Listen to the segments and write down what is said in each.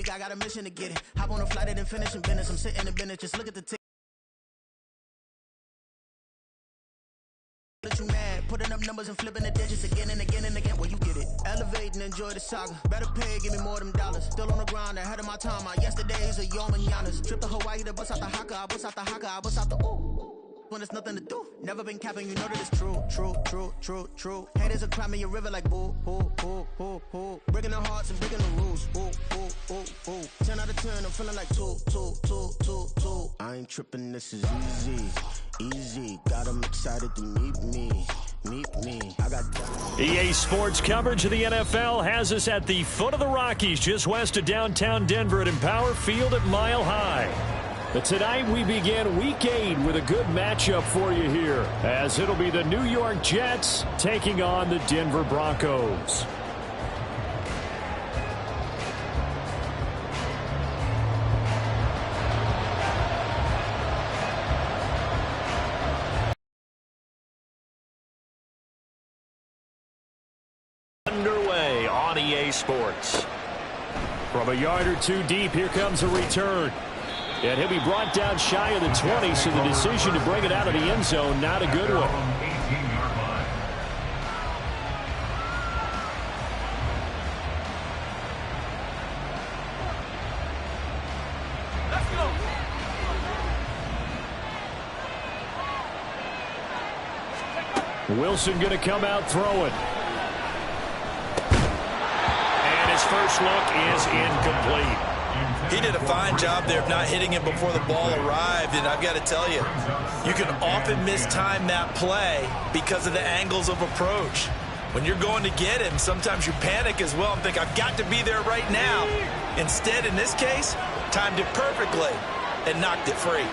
week, I got a mission to get it. Hop on a flight and finish in business. I'm sitting in business, just look at the ticket. You mad, putting up numbers and flipping the digits again and again and again. Well, you get it. Elevate and enjoy the saga. Better pay, give me more of them dollars. Still on the grind, ahead of my time. My yesterdays are yo mananas. Trip to Hawaii to bust out the haka. I bust out the haka. I bust out the ooh. When there's nothing to do. Never been capping, you know that it's true. True, true, true, true. Haters are climbing your river like boo, boo, boo, boo, boo. Breaking their hearts and breaking the rules. Ooh, ooh, ooh, ooh. 10 out of 10, I'm feeling like 2, 2, 2, 2, 2. I ain't tripping, this is easy. Easy, got them excited to meet me. Meet me. I got EA Sports coverage of the NFL has us at the foot of the Rockies, just west of downtown Denver at Empower Field at Mile High. But tonight we begin Week 8 with a good matchup for you here, as it'll be the New York Jets taking on the Denver Broncos. Underway on EA Sports. From a yard or two deep, here comes a return. And he'll be brought down shy of the 20, so the decision to bring it out of the end zone, not a good one. Wilson going to come out throwing. And his first look is incomplete. He did a fine job there of not hitting him before the ball arrived, and I've got to tell you, you can often mistime that play because of the angles of approach. When you're going to get him, sometimes you panic as well and think, I've got to be there right now. Instead, in this case, timed it perfectly and knocked it free.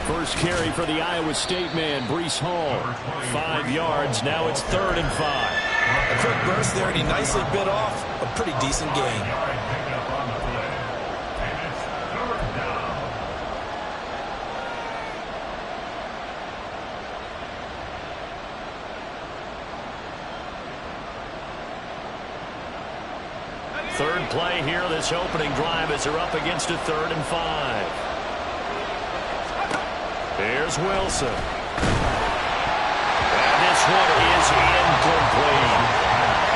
First carry for the Iowa State man, Breece Hall. 5 yards, now it's 3rd and 5. A quick burst there, and he nicely bit off a pretty decent gain. Third play here, this opening drive as they're up against a 3rd and 5. Here's Wilson. This one is incomplete.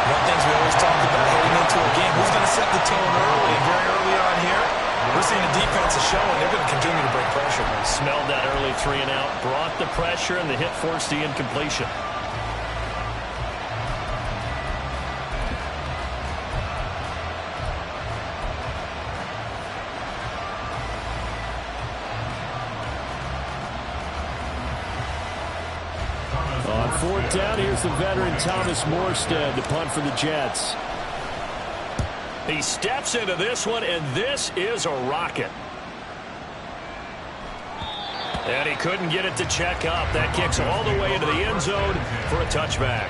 One of the things we always talk about heading into a game, who's going to set the tone early and very early on here? We're seeing the defense is showing they're going to continue to bring pressure. Smelled that early 3 and out, brought the pressure, and the hit forced the incompletion. On 4th down, here's the veteran Thomas Morstead to punt for the Jets. He steps into this one, and this is a rocket. And he couldn't get it to check up. That kicks all the way into the end zone for a touchback.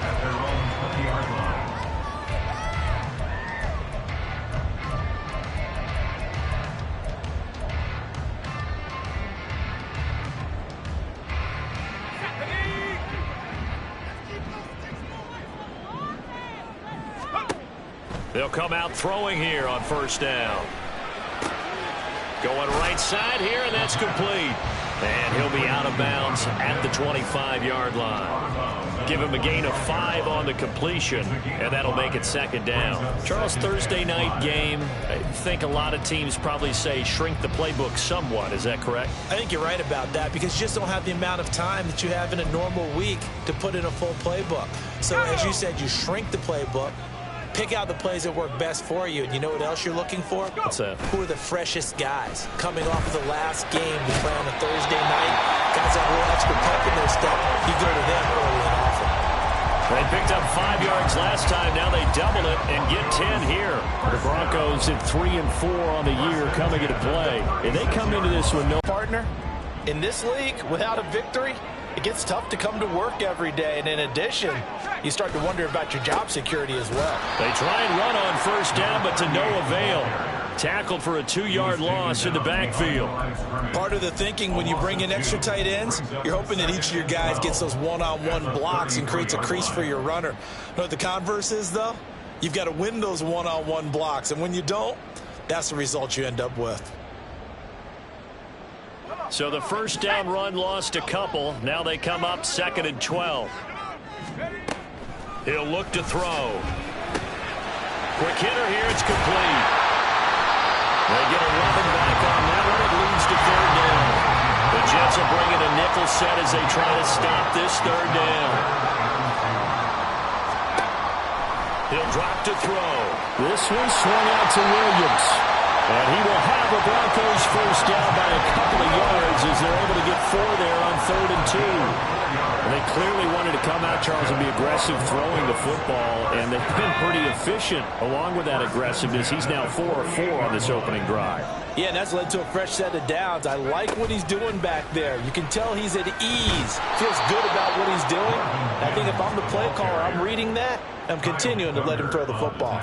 They'll come out throwing here on 1st down. Going right side here, and that's complete. And he'll be out of bounds at the 25-yard line. Give him a gain of 5 on the completion, and that'll make it 2nd down. Charles, Thursday night game, I think a lot of teams probably say shrink the playbook somewhat. Is that correct? I think you're right about that because you just don't have the amount of time that you have in a normal week to put in a full playbook. So, as you said, you shrink the playbook. Pick out the plays that work best for you. And you know what else you're looking for? What's that? Who are the freshest guys coming off the last game to play on a Thursday night? Guys have a little extra pep in their step. You go to them early and often. They picked up 5 yards last time. Now they double it and get 10 here. The Broncos at 3 and 4 on the year coming into play. And they come into this with no partner. In this league, without a victory, it gets tough to come to work every day. And in addition, you start to wonder about your job security as well. They try and run on 1st down, but to no avail. Tackled for a 2-yard loss in the backfield. Part of the thinking when you bring in extra tight ends, you're hoping that each of your guys gets those one-on-one blocks and creates a crease for your runner. You know what the converse is, though? You've got to win those one-on-one blocks, and when you don't, that's the result you end up with. So the first down run lost a couple. Now they come up 2nd and 12. He'll look to throw. Quick hitter here. It's complete. They get a rubbing back on that one. It leads to 3rd down. The Jets will bring in a nickel set as they try to stop this 3rd down. He'll drop to throw. This one swung out to Williams. And he will have the Broncos first down by a couple of yards as they're able to get 4 there on 3rd and 2. And they clearly wanted to come out, Charles, and be aggressive throwing the football, and they've been pretty efficient along with that aggressiveness. He's now 4 of 4 on this opening drive. Yeah, and that's led to a fresh set of downs. I like what he's doing back there. You can tell he's at ease. Feels good about what he's doing. I think if I'm the play caller, I'm reading that. I'm continuing to let him throw the football.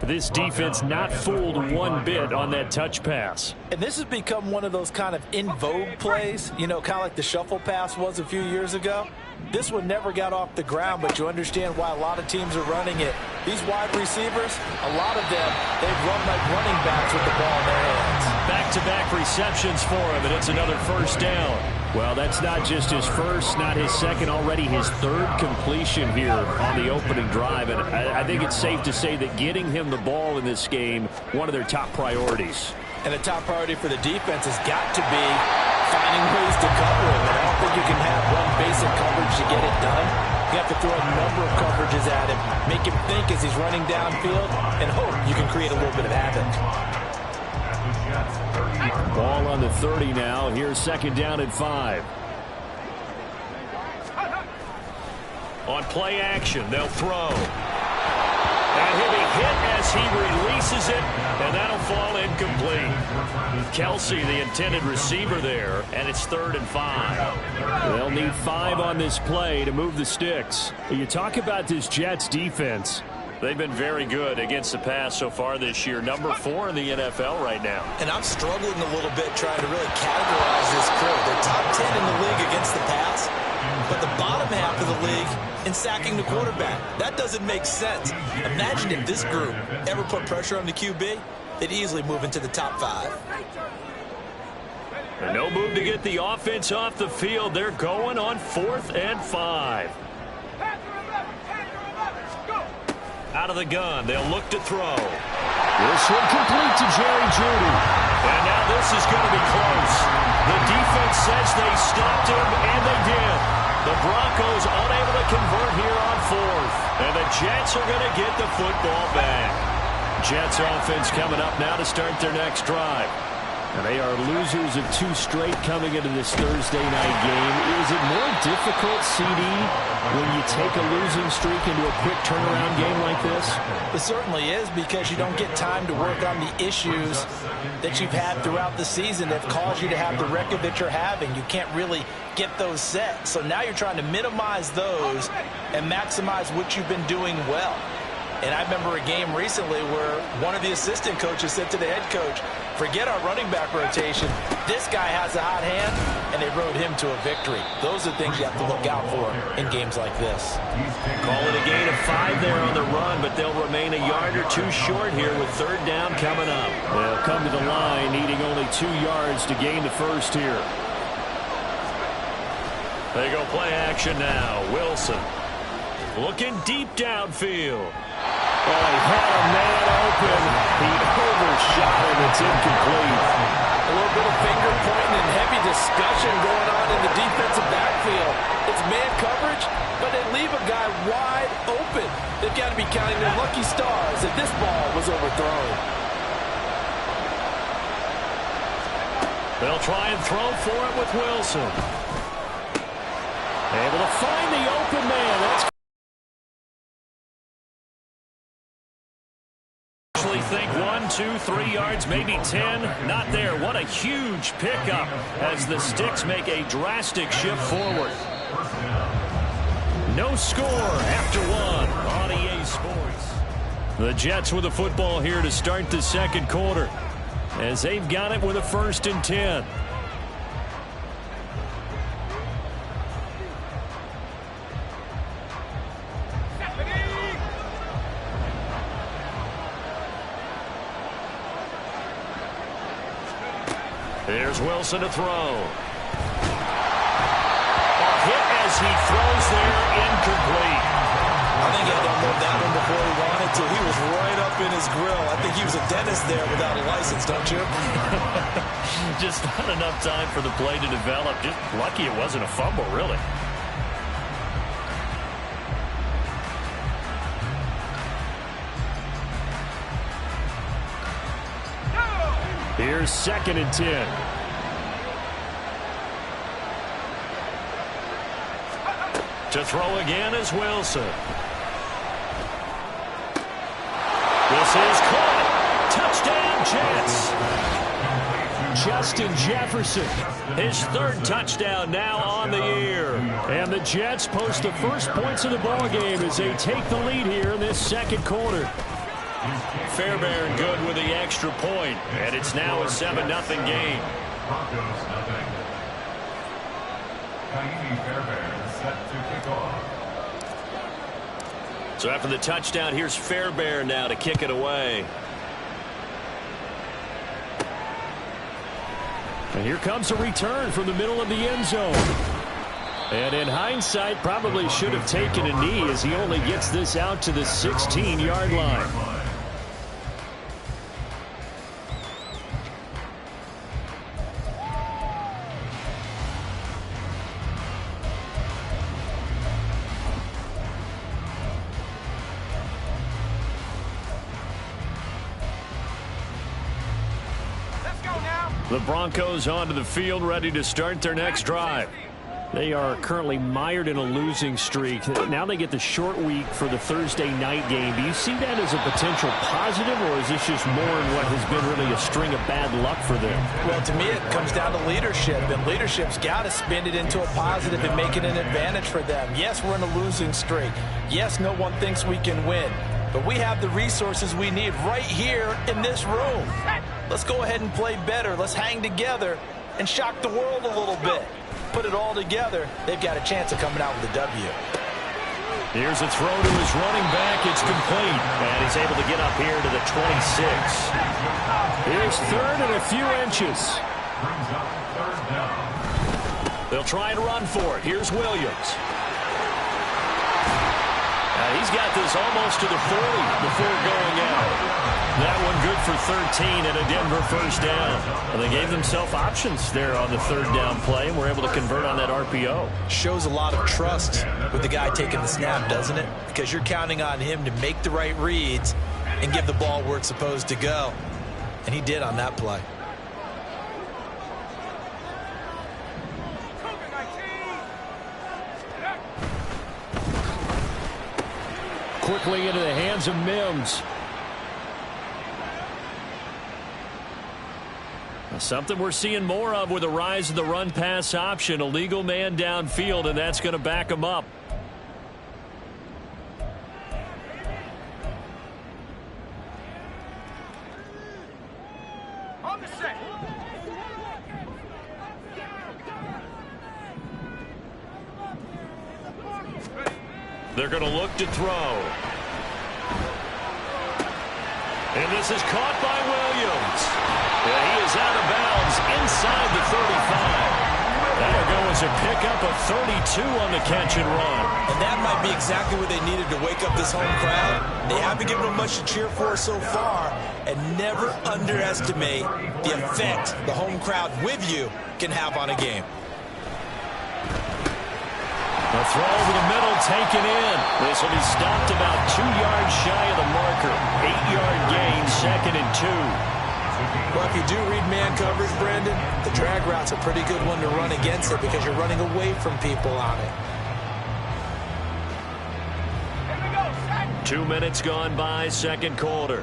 This defense not fooled one bit on that touch pass. And this has become one of those kind of in vogue plays, you know, kind of like the shuffle pass was a few years ago. This one never got off the ground, but you understand why a lot of teams are running it. These wide receivers, a lot of them, they've run like running backs with the ball in their hands. Back-to-back receptions for him, and it's another first down. Well, that's not just his first, not his second, already his 3rd completion here on the opening drive. And I think it's safe to say that getting him the ball in this game, one of their top priorities. And a top priority for the defense has got to be finding ways to cover him. And I don't think you can have one basic coverage to get it done. You have to throw a number of coverages at him, make him think as he's running downfield, and hope you can create a little bit of havoc. Ball on the 30 now. Here's 2nd down and 5. On play action, they'll throw. And he'll be hit as he releases it, and that'll fall incomplete. Kelsey, the intended receiver there, and it's 3rd and 5. They'll need 5 on this play to move the sticks. You talk about this Jets defense. They've been very good against the pass so far this year. Number 4 in the NFL right now. And I'm struggling a little bit trying to really categorize this crew. They're top 10 in the league against the pass, but the bottom half of the league in sacking the quarterback. That doesn't make sense. Imagine if this group ever put pressure on the QB, they'd easily move into the top 5. And no move to get the offense off the field. They're going on 4th and 5. Out of the gun, they'll look to throw. This one complete to Jerry Jeudy. And now this is going to be close. The defense says they stopped him, and they did. The Broncos unable to convert here on 4th. And the Jets are going to get the football back. Jets offense coming up now to start their next drive. And they are losers of 2 straight coming into this Thursday night game. Is it more difficult, CD, when you take a losing streak into a quick turnaround game like this? It certainly is, because you don't get time to work on the issues that you've had throughout the season that caused you to have the record that you're having. You can't really get those set. So now you're trying to minimize those and maximize what you've been doing well. And I remember a game recently where one of the assistant coaches said to the head coach, forget our running back rotation. This guy has a hot hand, and they rode him to a victory. Those are things you have to look out for in games like this. Call it a gain of 5 there on the run, but they'll remain a yard or 2 short here with 3rd down coming up. They'll come to the line needing only 2 yards to gain the first here. They go play action now. Wilson looking deep downfield. Oh, he had a man open. He overshot him. It's incomplete. A little bit of finger pointing and heavy discussion going on in the defensive backfield. It's man coverage, but they leave a guy wide open. They've got to be counting their lucky stars that this ball was overthrown. They'll try and throw for it with Wilson. Able to find the open man. That's think 1, 2, 3 yards, maybe 10. Not there. What a huge pickup as the Sticks make a drastic shift forward. No score after 1 on EA Sports. The Jets with the football here to start the 2nd quarter as they've got it with a 1st and 10. Here's Wilson to throw. A hit as he throws there, incomplete. I think he had to unload that one before he wanted to. He was right up in his grill. I think he was a dentist there without a license, don't you? Just not enough time for the play to develop. Just lucky it wasn't a fumble, really. Here's 2nd and 10. To throw again is Wilson. This is caught. Touchdown, Jets. Justin Jefferson, his 3rd touchdown now on the year. And the Jets post the first points of the ball game as they take the lead here in this 2nd quarter. Fairbairn good with the extra point, and it's now a 7-0 game. Broncos nothing. Fairbairn set to kick off. So after the touchdown, here's Fairbairn now to kick it away. And here comes a return from the middle of the end zone. And in hindsight, probably should have taken a knee as he only gets this out to the 16-yard line. The Broncos onto the field, ready to start their next drive. They are currently mired in a losing streak. Now they get the short week for the Thursday night game. Do you see that as a potential positive, or is this just more in what has been really a string of bad luck for them? Well, to me, it comes down to leadership, and leadership's got to spin it into a positive and make it an advantage for them. Yes, we're in a losing streak. Yes, no one thinks we can win. But we have the resources we need right here in this room. Let's go ahead and play better. Let's hang together and shock the world a little bit. Put it all together, they've got a chance of coming out with a W. Here's a throw to his running back. It's complete. And he's able to get up here to the 26. Here's 3rd and a few inches. Brings up 3rd down. They'll try and run for it. Here's Williams. He's got this almost to the 40 before going out. That one good for 13 and a Denver first down. And they gave themselves options there on the 3rd down play and were able to convert on that RPO. Shows a lot of trust with the guy taking the snap, doesn't it? Because you're counting on him to make the right reads and give the ball where it's supposed to go. And he did on that play. Quickly into the hands of Mims. Something we're seeing more of with the rise of the run-pass option. A legal man downfield, and that's going to back him up. On the set. They're going to look to throw. And this is caught by Williams. And he is out of bounds inside the 35. That'll go as a pickup of 32 on the catch and run. And that might be exactly what they needed to wake up this home crowd. They haven't given them much to cheer for so far. And never underestimate the effect the home crowd with you can have on a game. A throw over the middle taken in. This will be stopped about 2 yards shy of the marker. 8-yard gain, 2nd and 2. Well, if you do read man coverage, Brandon, the drag route's a pretty good one to run against it because you're running away from people on it. 2 minutes gone by, 2nd quarter.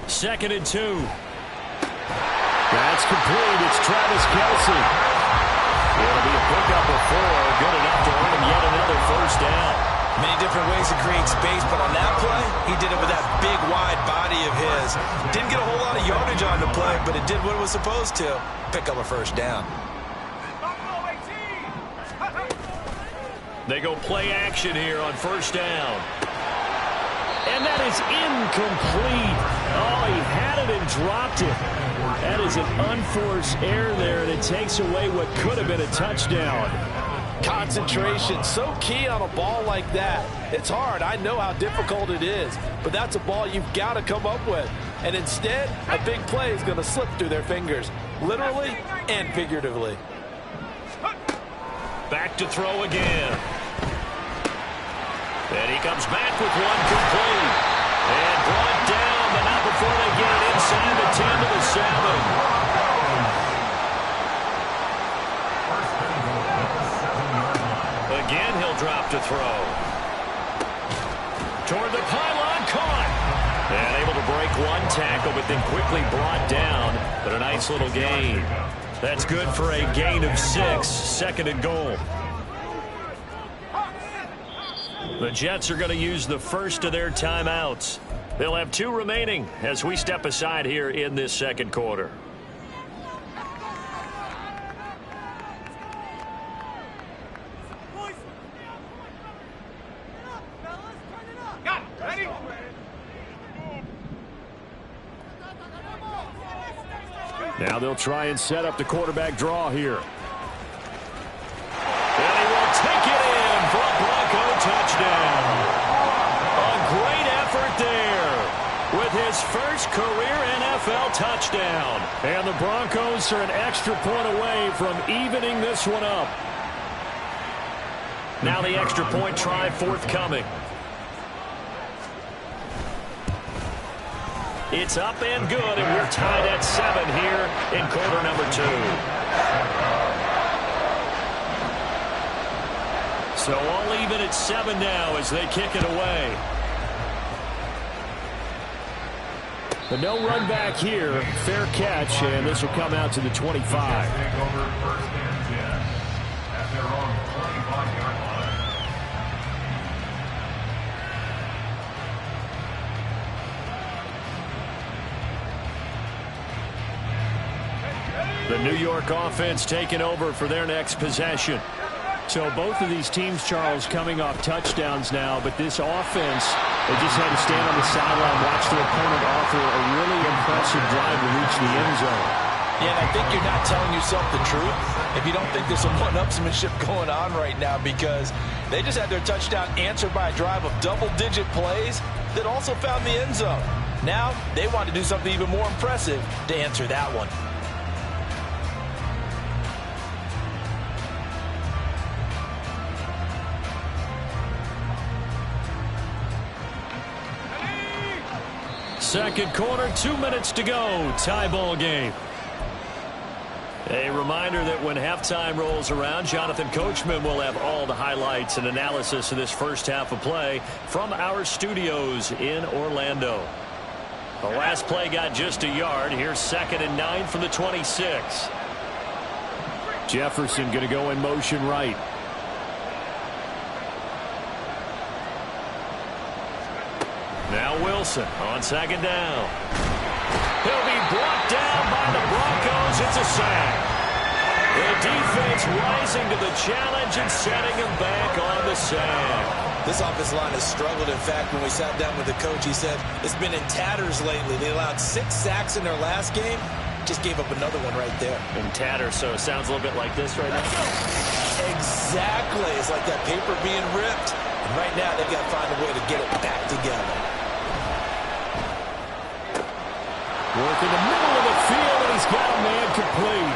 2nd and 2. That's complete. It's Travis Kelce. It'll be a pickup of 4. Good enough to earn him yet another first down. Many different ways to create space, but on that play, he did it with that big, wide body of his. Didn't get a whole lot of yardage on the play, but it did what it was supposed to. Pick up a first down. They go play action here on first down. And that is incomplete. Oh, he had it and dropped it. That is an unforced error there, and it takes away what could have been a touchdown. Concentration, so key on a ball like that. It's hard. I know how difficult it is, but that's a ball you've got to come up with. And instead, a big play is going to slip through their fingers, literally and figuratively. Back to throw again. And he comes back with one complete. And brought down, but not before they get it inside the 10 to the 7. Again, he'll drop to throw. Toward the pylon, caught. And able to break one tackle, but then quickly brought down. But a nice little gain. That's good for a gain of 6, 2nd and goal. The Jets are going to use the first of their timeouts. They'll have 2 remaining as we step aside here in this second quarter. Now they'll try and set up the quarterback draw here. And he will take it in for a Bronco touchdown. A great effort there with his first career NFL touchdown. And the Broncos are an extra point away from evening this one up. Now the extra point try forthcoming. It's up and good, and we're tied at 7 here in quarter number 2. So all even at 7 now as they kick it away. But no run back here. Fair catch, and this will come out to the 25. Take over 1st and 10 at their own 25-yard line. The New York offense taking over for their next possession. So both of these teams, Charles, coming off touchdowns now, but this offense, they just had to stand on the sideline, watch their opponent offer a really impressive drive to reach the end zone. Yeah, and I think you're not telling yourself the truth if you don't think there's some one-upsmanship going on right now, because they just had their touchdown answered by a drive of double-digit plays that also found the end zone. Now they want to do something even more impressive to answer that one. Second quarter, 2 minutes to go. Tie ball game. A reminder that when halftime rolls around, Jonathan Coachman will have all the highlights and analysis of this first half of play from our studios in Orlando. The last play got just a yard. Here's 2nd and 9 from the 26. Jefferson going to go in motion right. Now Wilson on 2nd down. He'll be brought down by the Broncos. It's a sack. The defense rising to the challenge and setting him back on the sack. This offensive line has struggled. In fact, when we sat down with the coach, he said it's been in tatters lately. They allowed 6 sacks in their last game. Just gave up another one right there. In tatters, so it sounds a little bit like this right now. Exactly. It's like that paper being ripped. And right now, they've got to find a way to get it back together. Work in the middle of the field, and he's got a man complete.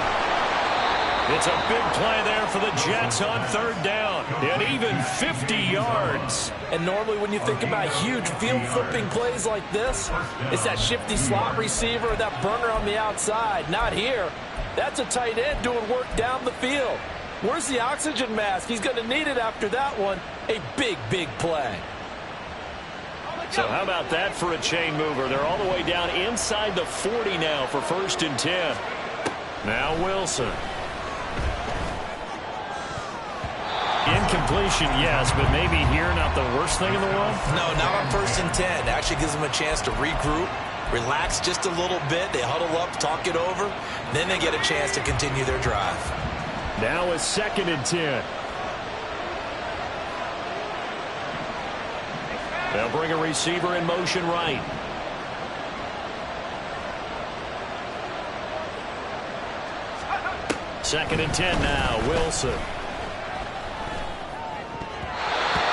It's a big play there for the Jets on 3rd down. And even 50 yards. And normally when you think about huge field-flipping plays like this, it's that shifty slot receiver or that burner on the outside. Not here. That's a tight end doing work down the field. Where's the oxygen mask? He's going to need it after that one. A big, big play. So how about that for a chain mover? They're all the way down inside the 40 now for 1st and 10. Now Wilson. Incompletion, yes, but maybe here not the worst thing in the world? No, not on 1st and 10. Actually gives them a chance to regroup, relax just a little bit. They huddle up, talk it over. Then they get a chance to continue their drive. Now a 2nd and 10. They'll bring a receiver in motion right. 2nd and 10 now. Wilson.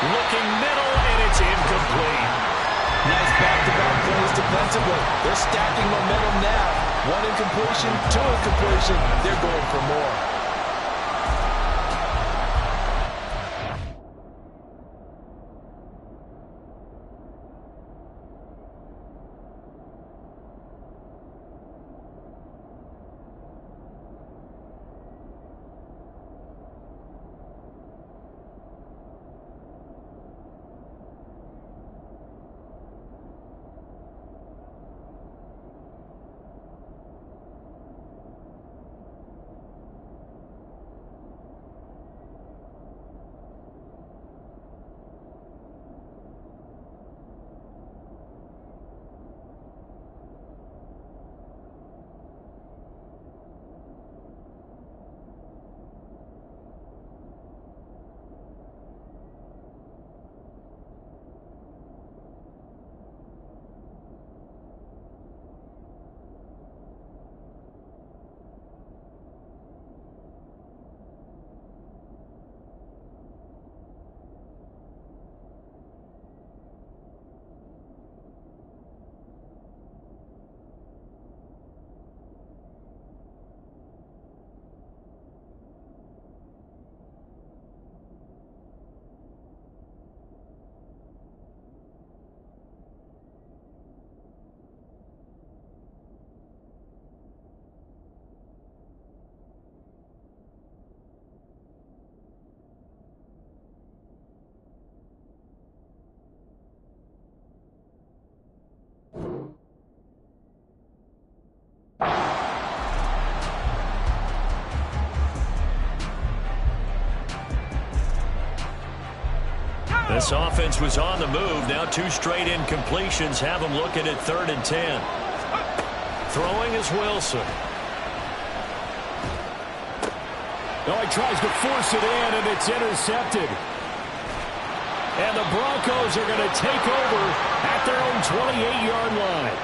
Looking middle, and it's incomplete. Nice back-to-back plays defensively. They're stacking momentum now. 1 incompletion, 2 incompletion. They're going for more. This offense was on the move. Now 2 straight incompletions have them looking at 3rd and 10. Throwing is Wilson. Oh, he tries to force it in, and it's intercepted. And the Broncos are going to take over at their own 28-yard line.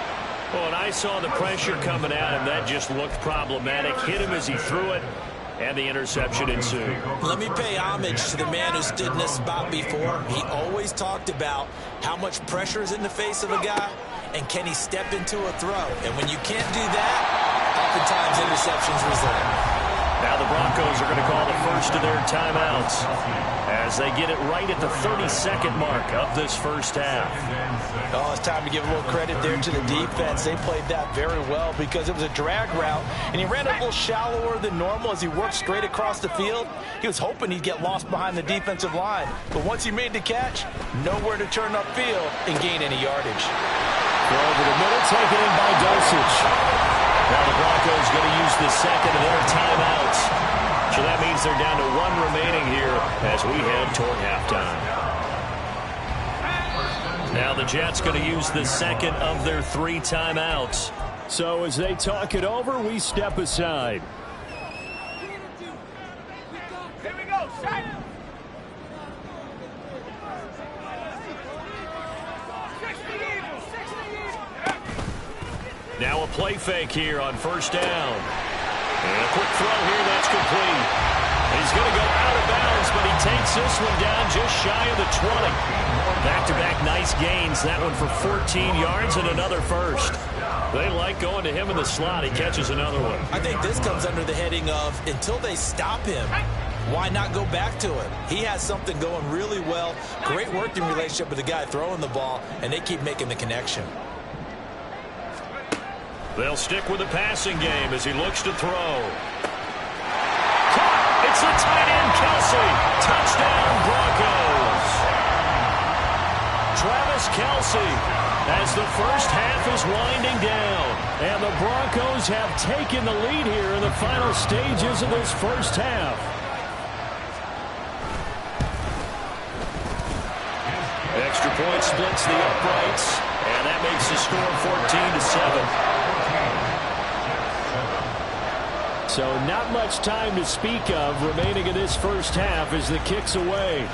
Well, and I saw the pressure coming at him. That just looked problematic. Hit him as he threw it, and the interception ensued. Let me pay homage to the man who stood in this spot before. He always talked about how much pressure is in the face of a guy, and can he step into a throw. And when you can't do that, oftentimes interceptions result. Now the Broncos are going to call the first of their timeouts as they get it right at the 32nd mark of this first half. Oh, it's time to give a little credit there to the defense. They played that very well because it was a drag route, and he ran a little shallower than normal as he worked straight across the field. He was hoping he'd get lost behind the defensive line, but once he made the catch, nowhere to turn upfield and gain any yardage. Throw over the middle, taken in by Dulcich. Now the Broncos going to use the second of their timeouts. So that means they're down to 1 remaining here as we head toward halftime. Now the Jets going to use the second of their 3 timeouts. So as they talk it over, we step aside. Here we go, set. Now a play fake here on first down. And a quick throw here, that's complete. He's going to go out of bounds, but he takes this one down just shy of the 20. Back-to-back nice gains. That one for 14 yards and another first. They like going to him in the slot. He catches another one. I think this comes under the heading of until they stop him, why not go back to it? He has something going really well. Great working relationship with the guy throwing the ball, and they keep making the connection. They'll stick with the passing game as he looks to throw. Caught! It's the tight end, Kelsey. Touchdown, Broncos. Travis Kelsey as the first half is winding down. And the Broncos have taken the lead here in the final stages of this first half. Extra point splits the uprights, and that makes the score 14-7. So not much time to speak of remaining in this first half as the kick's away.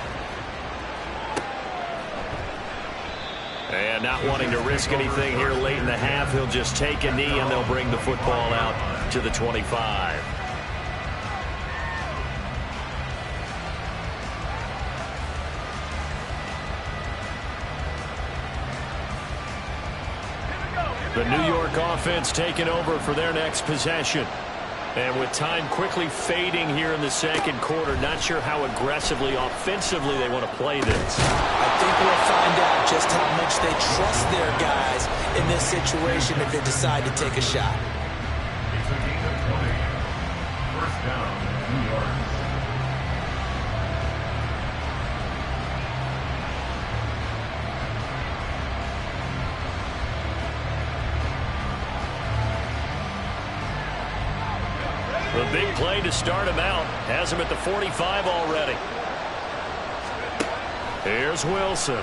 And not wanting to risk anything here late in the half, he'll just take a knee and they'll bring the football out to the 25. The New York offense taking over for their next possession. And with time quickly fading here in the second quarter, not sure how aggressively, offensively they want to play this. I think we'll find out just how much they trust their guys in this situation if they decide to take a shot. It's a gain of 20. First down, New York. The big play to start him out has him at the 45 already. Here's Wilson.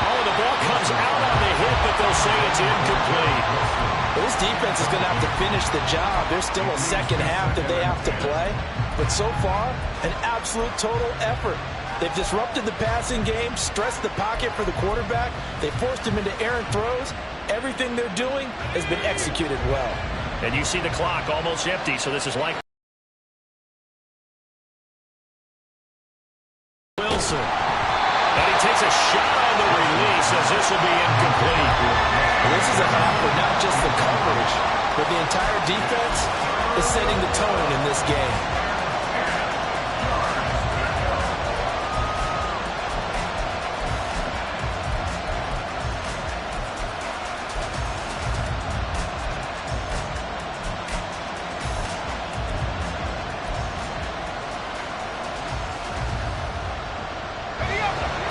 Oh, the ball comes out on the hit, but they'll say it's incomplete. Well, this defense is going to have to finish the job. There's still a second half that they have to play. But so far, an absolute total effort. They've disrupted the passing game, stressed the pocket for the quarterback. They forced him into errant throws. Everything they're doing has been executed well. And you see the clock almost empty, so this is like Wilson. And he takes a shot on the release as this will be incomplete. Well, this is a half where not just the coverage, but the entire defense is setting the tone in this game.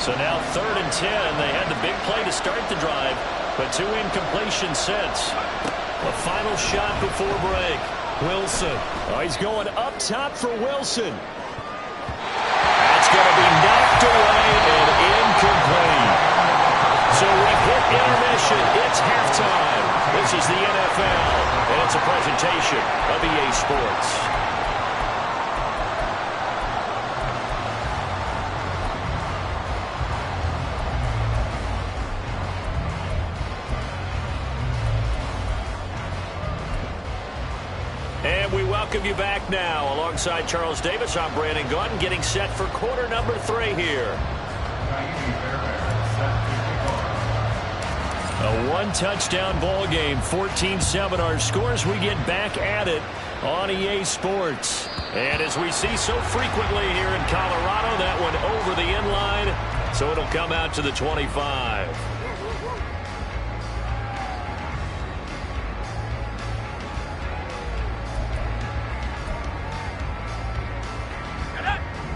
So now 3rd and 10. They had the big play to start the drive, but 2 incompletions since. A final shot before break. Wilson. Oh, he's going up top for Wilson. That's going to be knocked away and incomplete. So we've hit intermission. It's halftime. This is the NFL, and it's a presentation of EA Sports. And we welcome you back now. Alongside Charles Davis, I'm Brandon Gaudin, getting set for quarter number 3 here. A 1-touchdown ball game, 14-7 our scores. We get back at it on EA Sports. And as we see so frequently here in Colorado, that one over the end line, so it'll come out to the 25.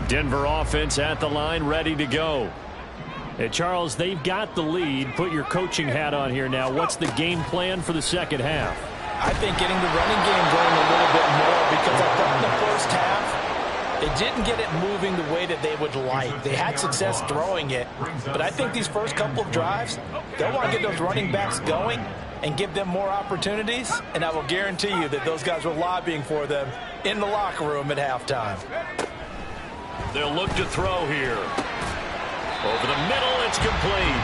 Denver offense at the line, ready to go. Hey, Charles, they've got the lead. Put your coaching hat on here now. What's the game plan for the second half? I think getting the running game going a little bit more, because I thought in the first half, it didn't get it moving the way that they would like. They had success throwing it, but I think these first couple of drives, they'll want to get those running backs going and give them more opportunities, and I will guarantee you that those guys were lobbying for them in the locker room at halftime. They'll look to throw here. Over the middle, it's complete.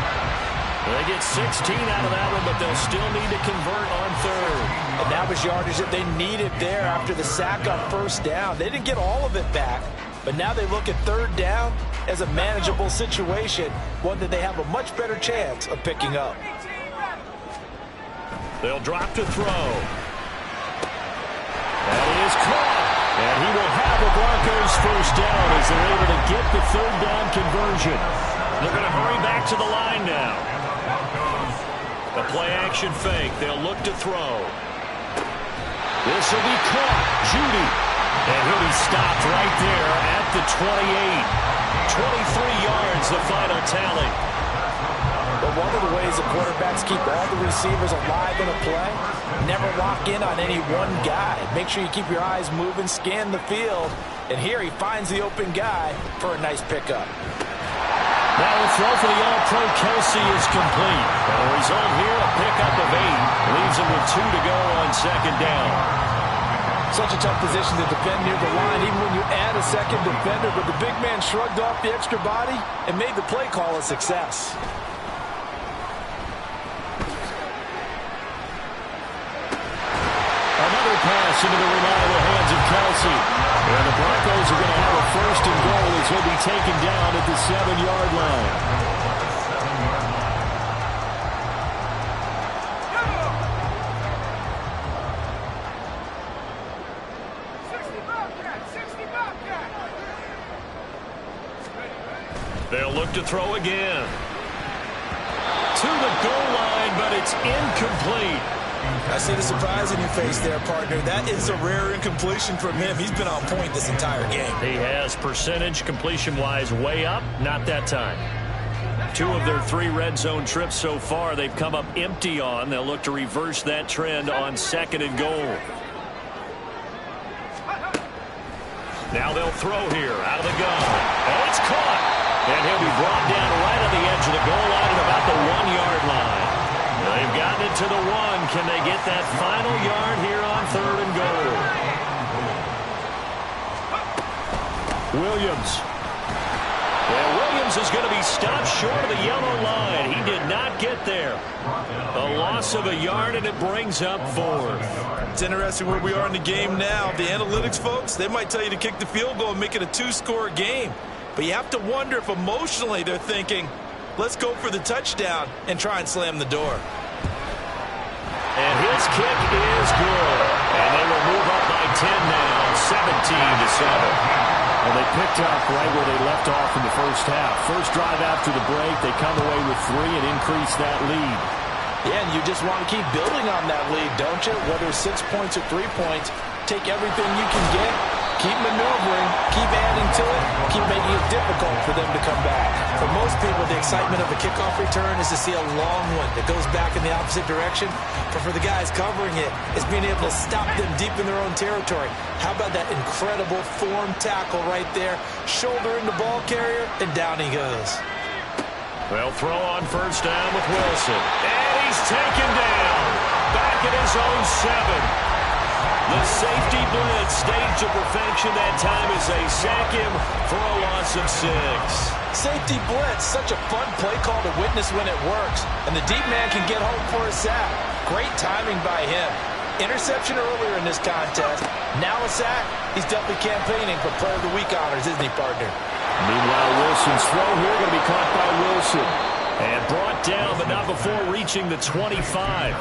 They get 16 out of that one, but they'll still need to convert on 3rd. And that was yardage that they needed there after the sack on 1st down. They didn't get all of it back, but now they look at 3rd down as a manageable situation, one that they have a much better chance of picking up. They'll drop to throw. That is caught. And he will have a Broncos first down as they're able to get the 3rd down conversion. They're going to hurry back to the line now. A play-action fake. They'll look to throw. This will be caught. Judy. And he'll be stopped right there at the 28. 23 yards, the final tally. But one of the ways the quarterbacks keep all the receivers alive in a play, never lock in on any one guy. Make sure you keep your eyes moving, scan the field, and here he finds the open guy for a nice pickup. Now the throw for the All-Pro Kelsey is complete. And the result here, a pickup of 8. Leaves him with 2 to go on 2nd down. Such a tough position to defend near the line, even when you add a second defender, but the big man shrugged off the extra body and made the play call a success. Another pass into the reliable hands of Kelsey. And the Broncos are going to have a 1st and goal as he'll be taken down at the 7-yard line. They'll look to throw again. To the goal line, but it's incomplete. I see the surprise in your face there, partner. That is a rare incompletion from him. He's been on point this entire game. He has percentage completion-wise way up. Not that time. 2 of their 3 red zone trips so far they've come up empty on. They'll look to reverse that trend on 2nd and goal. Now they'll throw here out of the gun. Oh, it's caught. And he'll be brought down right on the edge of the goal line at about the 1-yard line. They've gotten it to the 1. Can they get that final yard here on 3rd and goal? Williams. And Williams is going to be stopped short of the yellow line. He did not get there. A loss of a yard, and it brings up 4th. It's interesting where we are in the game now. The analytics folks, they might tell you to kick the field goal and make it a 2-score game. But you have to wonder if emotionally they're thinking, let's go for the touchdown and try and slam the door. And his kick is good. And they will move up by 10 now, 17-7. Well, they picked up right where they left off in the first half. First drive after the break, they come away with 3 and increase that lead. Yeah, and you just want to keep building on that lead, don't you? Whether it's 6 points or 3 points, take everything you can get, keep maneuvering, keep adding to it, keep making it difficult for them to come back. For most people, the excitement of a kickoff return is to see a long one that goes back in the opposite direction. But for the guys covering it, it's being able to stop them deep in their own territory. How about that incredible form tackle right there? Shoulder in the ball carrier, and down he goes. They'll throw on first down with Wilson. And he's taken down. Back at his own 7. The safety blitz staged to perfection that time as they sack him for a loss of 6. Safety blitz, such a fun play call to witness when it works. And the deep man can get home for a sack. Great timing by him. Interception earlier in this contest. Now a sack. He's definitely campaigning for Player of the Week honors, isn't he, partner? Meanwhile, Wilson's throw here going to be caught by Wilson. And brought down, but not before reaching the 25.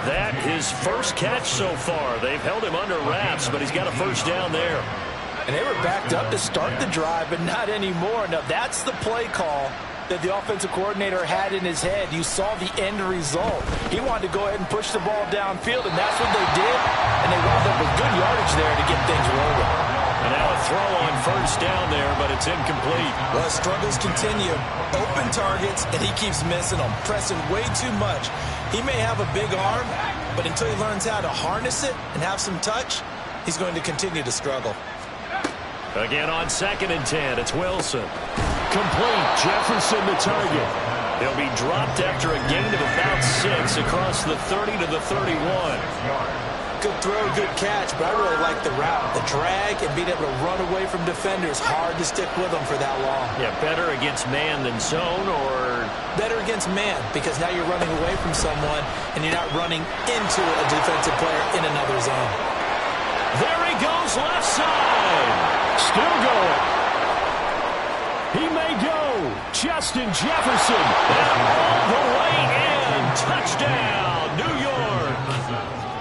That his first catch so far. They've held him under wraps, but he's got a first down there. And they were backed up to start the drive, but not anymore. Now, that's the play call that the offensive coordinator had in his head. You saw the end result. He wanted to go ahead and push the ball downfield, and that's what they did. And they wound up with good yardage there to get things rolling. And now a throw on first down there, but it's incomplete. Well, struggles continue. Open targets, and he keeps missing them, pressing way too much. He may have a big arm, but until he learns how to harness it and have some touch, he's going to continue to struggle. Again on 2nd and 10, it's Wilson. Complete. Jefferson the target. He'll be dropped after a gain of about 6 across the 30 to the 31. Good throw, good catch, but I really like the route. The drag and being able to run away from defenders. Hard to stick with them for that long. Yeah, better against man than zone, or? Better against man, because now you're running away from someone and you're not running into a defensive player in another zone. There he goes, left side. Still going. He may go. Justin Jefferson. All the way in. Touchdown, New York.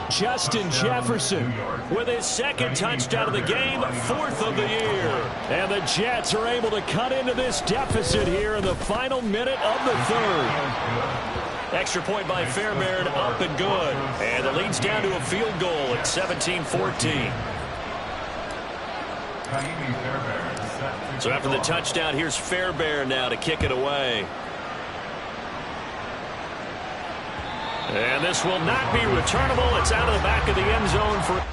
Justin Jefferson with his 2nd touchdown of the game, 4th of the year. And the Jets are able to cut into this deficit here in the final minute of the 3rd. Extra point by Fairbairn, up and good. And the lead's down to a field goal at 17-14. So after the touchdown, here's Fairbairn now to kick it away. And this will not be returnable. It's out of the back of the end zone for...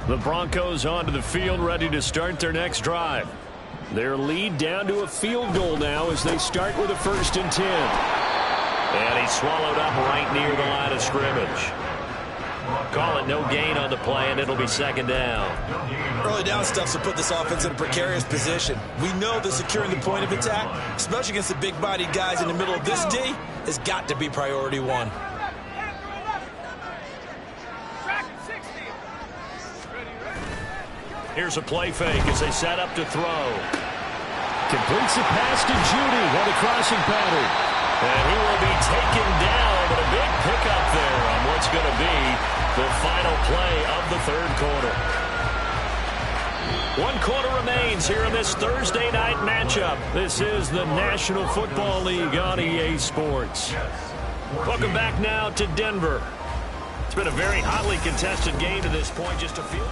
The Broncos onto the field, ready to start their next drive. Their lead down to a field goal now as they start with a 1st and 10. And he's swallowed up right near the line of scrimmage. Call it no gain on the play, and it'll be 2nd down. Early down stuff to put this offense in a precarious position. We know that securing the point of attack, especially against the big-bodied guys in the middle of this D, has got to be priority one. Here's a play fake as they set up to throw. Completes the pass to Judy on the crossing pattern. And he will be taken down, but a big pickup there on what's going to be the final play of the 3rd quarter. 1 quarter remains here in this Thursday night matchup. This is the National Football League on EA Sports. Welcome back now to Denver. It's been a very hotly contested game to this point, just a few.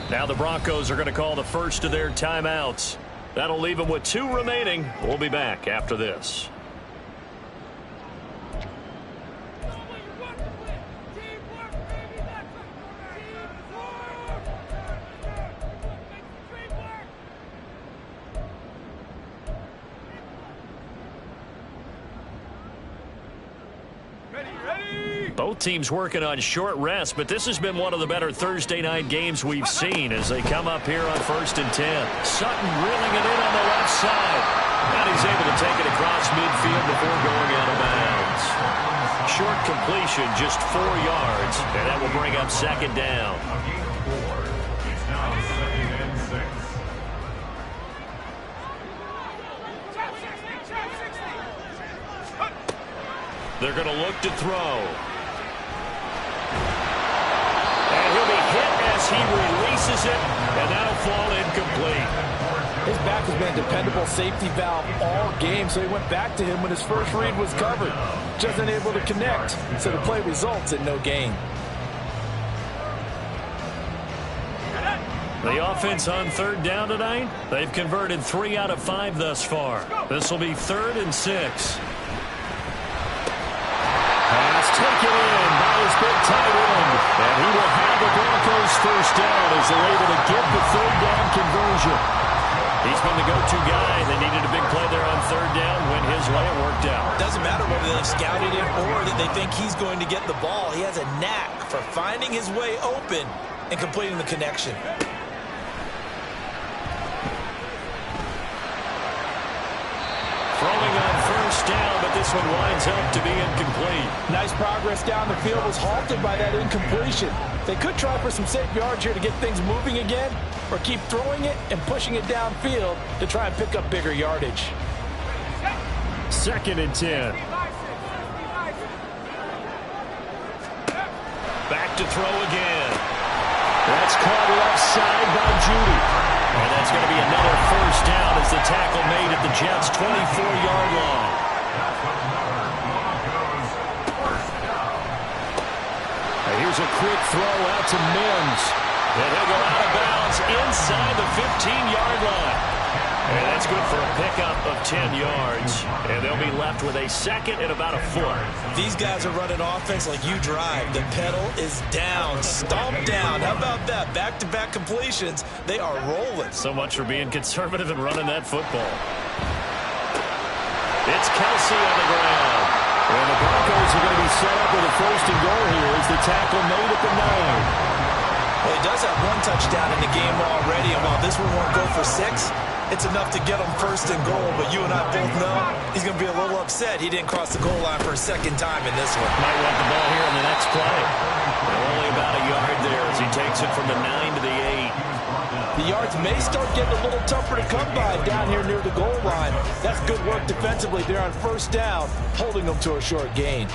Now the Broncos are going to call the first of their timeouts. That'll leave them with 2 remaining. We'll be back after this. Both teams working on short rest, but this has been one of the better Thursday night games we've seen as they come up here on 1st and 10. Sutton reeling it in on the left side. And he's able to take it across midfield before going out of bounds. Short completion, just 4 yards, and that will bring up 2nd down. It's now 2nd and 6. They're going to look to throw. And he'll be hit as he releases it, and that'll fall incomplete. His back has been a dependable safety valve all game, so he went back to him when his first read was covered. Just unable to connect, so the play results in no gain. The offense on 3rd down tonight, they've converted 3 out of 5 thus far. This will be 3rd and 6. Pass taken in by his big tight end. And he will have the Broncos 1st down as they're able to get the 3rd down conversion. He's been the go-to guy. They needed a big play there on 3rd down. Went his way, it worked out. Doesn't matter whether they've scouted it or that they think he's going to get the ball. He has a knack for finding his way open and completing the connection. Throwing on 1st down, but this one winds up to be incomplete. Nice progress down the field was halted by that incompletion. They could try for some safe yards here to get things moving again, or keep throwing it and pushing it downfield to try and pick up bigger yardage. 2nd and 10. Back to throw again. That's caught left side by Judy. And that's going to be another 1st down as the tackle made at the Jets' 24-yard line. And here's a quick throw out to Mims. And he'll go out of bounds inside the 15-yard line. And that's good for a pickup of 10 yards. And they'll be left with a 2nd and about a foot. These guys are running offense like you drive. The pedal is down, stomped down. How about that? Back-to-back completions. They are rolling. So much for being conservative and running that football. It's Kelsey on the ground. And the Broncos are going to be set up with a 1st and goal here as the tackle made at the 9. Well, he does have 1 touchdown in the game already, and while this one won't go for 6, it's enough to get him 1st and goal. But you and I both know he's going to be a little upset he didn't cross the goal line for a 2nd time in this one. Might want the ball here in the next play. Only about a yard there as he takes it from the 9 to the 8. The yards may start getting a little tougher to come by down here near the goal line. That's good work defensively there on first down, holding them to a short gain.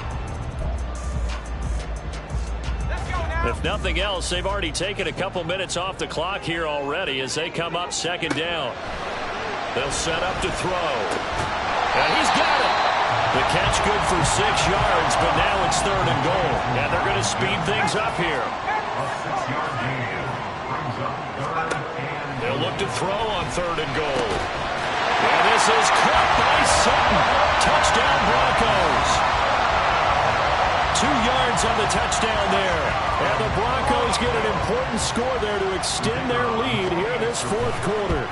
If nothing else, they've already taken a couple minutes off the clock here already as they come up second down. They'll set up to throw. And he's got it. The catch good for 6 yards, but now it's 3rd and goal. And they're going to speed things up here. They'll look to throw on 3rd and goal. And this is caught by Sutton. Touchdown Broncos. 2 yards on the touchdown there. And the Broncos get an important score there to extend their lead here this 4th quarter.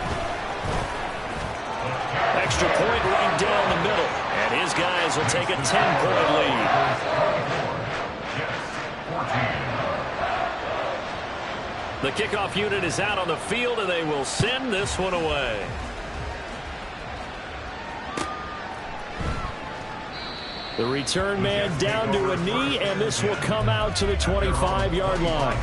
Extra point right down the middle. And his guys will take a 10-point lead. The kickoff unit is out on the field, and they will send this one away. The return man down to a knee, and this will come out to the 25-yard line.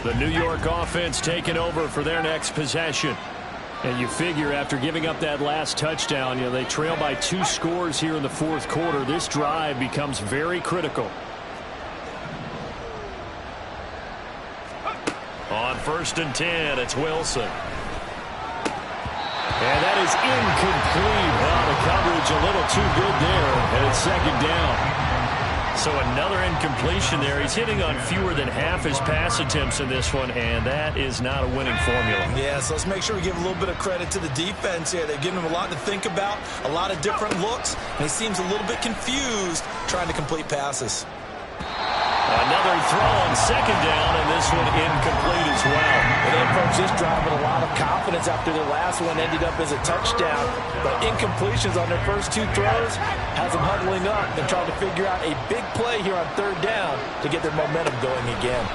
The New York offense taking over for their next possession. And you figure after giving up that last touchdown, they trail by 2 scores here in the 4th quarter. This drive becomes very critical. On 1st and 10, it's Wilson. And that is incomplete. Well, the coverage a little too good there, and it's 2nd down. So another incompletion there. He's hitting on fewer than half his pass attempts in this one, and that is not a winning formula. Yeah, so let's make sure we give a little bit of credit to the defense here. They're giving him a lot to think about, a lot of different looks, and he seems a little bit confused trying to complete passes. Another throw on 2nd down, and this one incomplete as well. They approached this drive with a lot of confidence after their last one ended up as a touchdown. But incompletions on their first 2 throws has them huddling up and trying to figure out a big play here on 3rd down to get their momentum going again.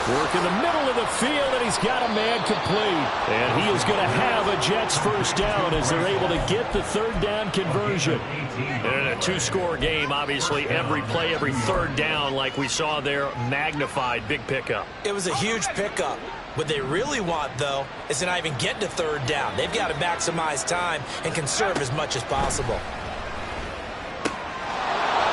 Work in the middle of the field, and he's got a man complete. And he is going to have a Jets first down as they're able to get the 3rd down conversion. And in a 2-score game, obviously, every play, every 3rd down, like we saw there, magnified. Big pickup. It was a huge pickup. What they really want, though, is to not even get to 3rd down. They've got to maximize time and conserve as much as possible.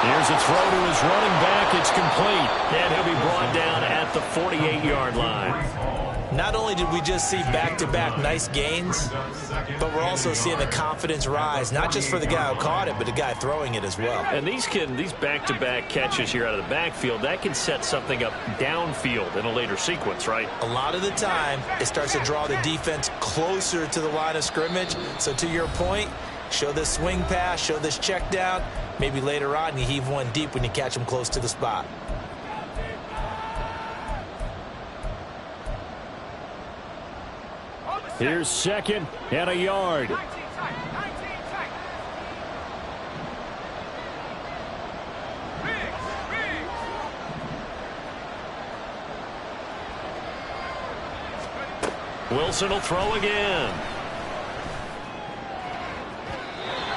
Here's a throw to his running back. It's complete. And he'll be brought down at the 48-yard line. Not only did we just see back-to-back nice gains, but we're also seeing the confidence rise, not just for the guy who caught it, but the guy throwing it as well. And these back-to-back catches here out of the backfield, that can set something up downfield in a later sequence, right? A lot of the time, it starts to draw the defense closer to the line of scrimmage. So to your point, show this swing pass, show this check down. Maybe later on you heave one deep when you catch them close to the spot. Here's 2nd and a yard. Wilson will throw again.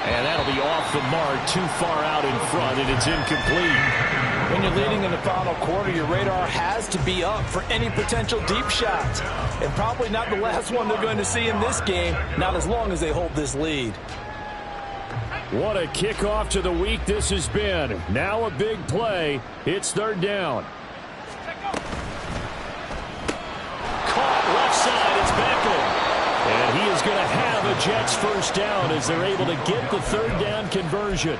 And that'll be off the mark, too far out in front, and it's incomplete. When you're leading in the final quarter, your radar has to be up for any potential deep shots. And probably not the last one they're going to see in this game, not as long as they hold this lead. What a kickoff to the week this has been. Now a big play. It's 3rd down. Caught left side. It's Beckham. And he is going to have a Jets first down as they're able to get the 3rd down conversion.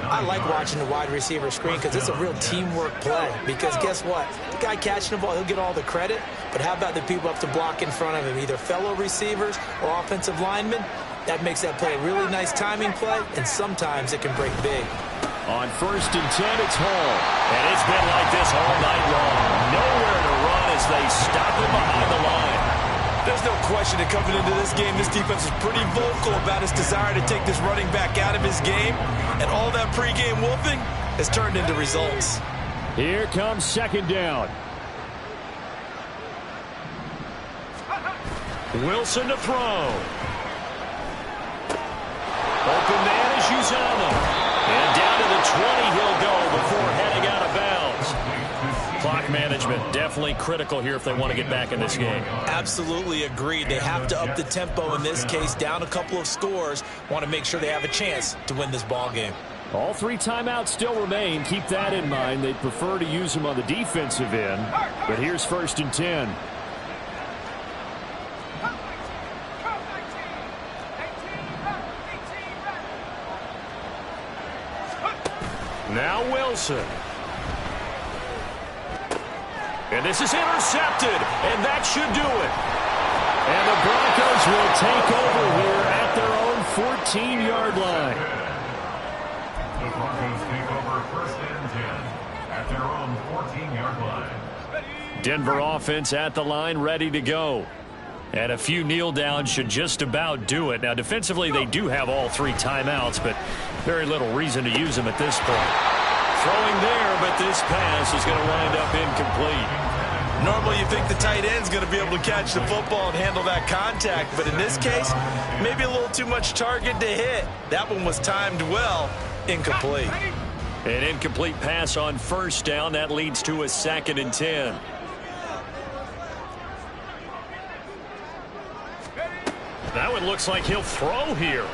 I like watching the wide receiver screen because it's a real teamwork play. Because guess what? The guy catching the ball, he'll get all the credit. But how about the people up to block in front of him, either fellow receivers or offensive linemen? That makes that play a really nice timing play, and sometimes it can break big. On 1st and 10, it's Hall. And it's been like this all night long. Nowhere to run as they stop him behind the line. There's no question that coming into this game, this defense is pretty vocal about its desire to take this running back out of his game. And all that pregame wolfing has turned into results. Here comes 2nd down. Wilson to throw. Open man is issues on them. And down to the 20 he'll go before heading out of bounds. Clock management definitely critical here if they want to get back in this game. Absolutely agreed. They have to up the tempo in this case, down a couple of scores. Want to make sure they have a chance to win this ball game. All 3 timeouts still remain. Keep that in mind. They'd prefer to use them on the defensive end. But here's 1st and 10. Now Wilson. And this is intercepted, and that should do it. And the Broncos will take over here at their own 14-yard line. The Broncos take over 1st and 10 at their own 14-yard line. Denver offense at the line, ready to go. And a few kneel downs should just about do it. Now, defensively, they do have all 3 timeouts, but very little reason to use them at this point. Throwing there, but this pass is going to wind up incomplete. Normally you think the tight end's going to be able to catch the football and handle that contact, but in this case, maybe a little too much target to hit. That one was timed well, incomplete. An incomplete pass on 1st down. That leads to a 2nd and 10. That one looks like he'll throw here.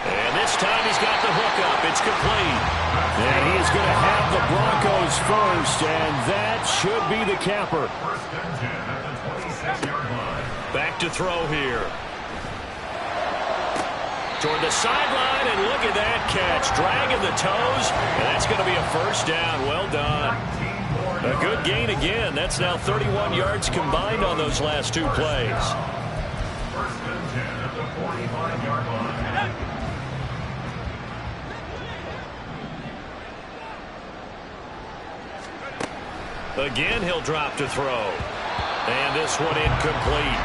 And this time he's got the hook up. It's complete. And he is going to have the Broncos first, and that should be the capper. 1st and 10 at the 26-yard line. Back to throw here. Toward the sideline, and look at that catch. Dragging the toes, and that's going to be a 1st down. Well done. A good gain again. That's now 31 yards combined on those last 2 plays. 1st and 10 at the 45-yard line. Again, he'll drop to throw. And this one incomplete.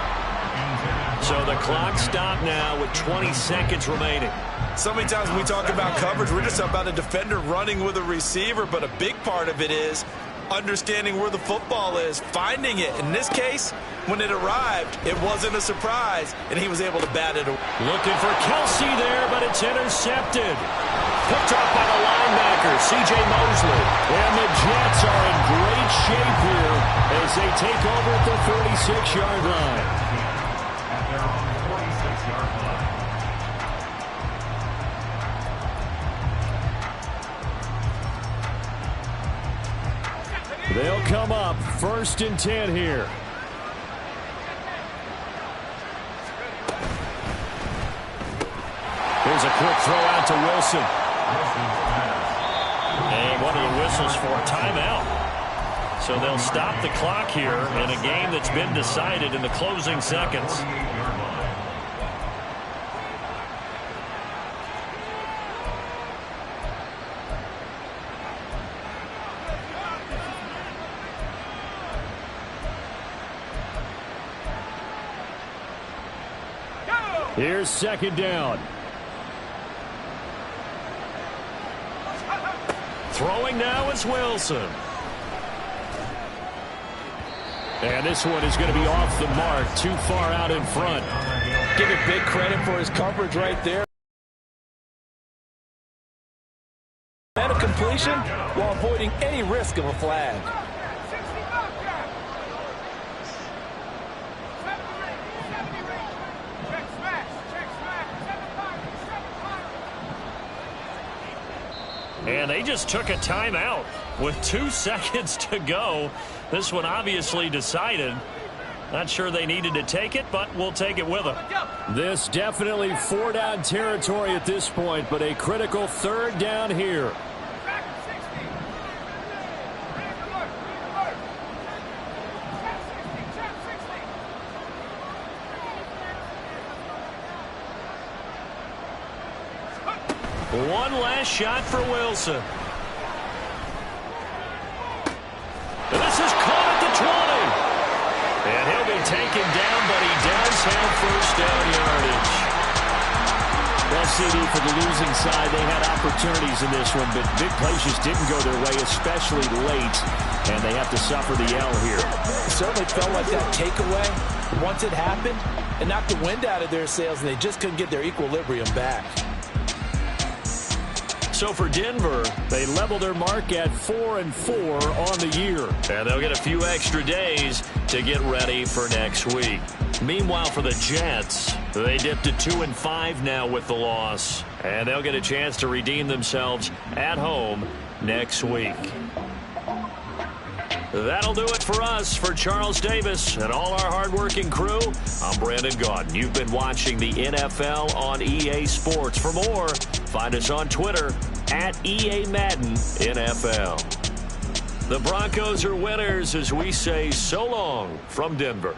So the clock stopped now with 20 seconds remaining. So many times when we talk about coverage, we're just about a defender running with a receiver, but a big part of it is understanding where the football is, finding it. In this case, when it arrived, it wasn't a surprise, and he was able to bat it away. Looking for Kelsey there, but it's intercepted. Picked up by the linebacker, C.J. Mosley. And the Jets are in great shape here as they take over at the 46-yard line. At their own 46-yard line. They'll come up 1st and 10 here. Here's a quick throw out to Wilson. And one of the whistles for a timeout. So they'll stop the clock here in a game that's been decided in the closing seconds. Here's 2nd down. Throwing now is Wilson. And this one is going to be off the mark, too far out in front. Give it big credit for his coverage right there. And a completion while avoiding any risk of a flag. And they just took a timeout with 2 seconds to go. This one obviously decided. Not sure they needed to take it, but we'll take it with them. This definitely 4-down territory at this point, but a critical 3rd down here. One last shot for Wilson. And this is caught at the 20. And he'll be taken down, but he does have 1st down yardage. Well, CD, for the losing side, they had opportunities in this one, but big plays just didn't go their way, especially late, and they have to suffer the L here. It certainly felt like that takeaway, once it happened, it knocked the wind out of their sails, and they just couldn't get their equilibrium back. So for Denver, they level their mark at 4-4 on the year. And they'll get a few extra days to get ready for next week. Meanwhile, for the Jets, they dipped to 2-5 now with the loss. And they'll get a chance to redeem themselves at home next week. That'll do it for us. For Charles Davis and all our hardworking crew, I'm Brandon Gaudin. You've been watching the NFL on EA Sports. For more, find us on Twitter at EA Madden NFL. The Broncos are winners as we say so long from Denver.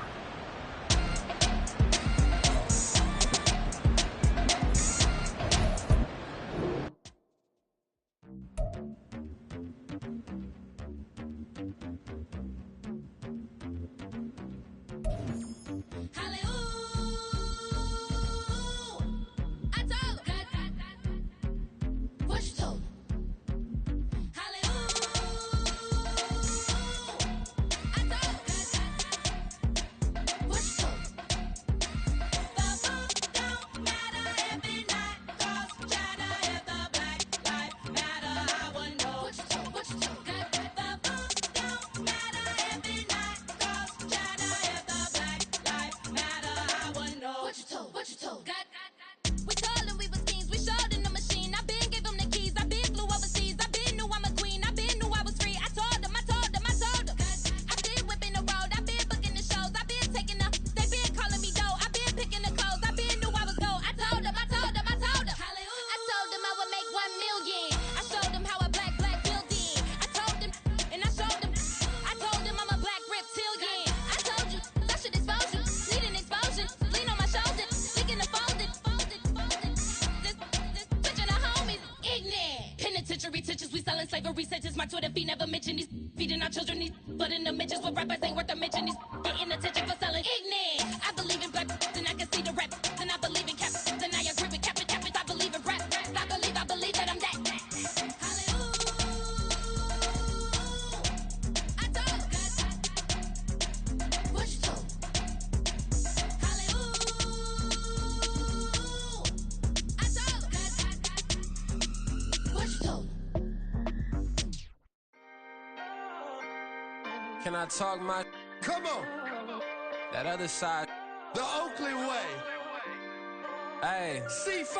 Can I talk my... Come on. That other side. The Oakley way. Hey. C5.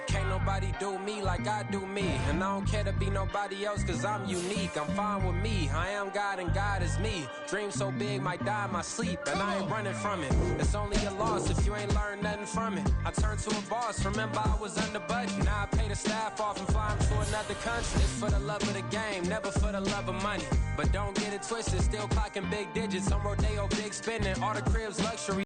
Can't nobody do me like I do me. And I don't care to be nobody else cause I'm unique. I'm fine with me. I am God and God is me. Dream so big might die in my sleep. And I ain't running from it. It's only a loss if you ain't learned nothing from it. I turned to a boss. Remember I was under budget. Now I pay the staff off and fly them to another country. It's for the love of the game. Never for the love of money. But don't get it twisted. Still clocking big digits. On Rodeo big spending. All the cribs luxury.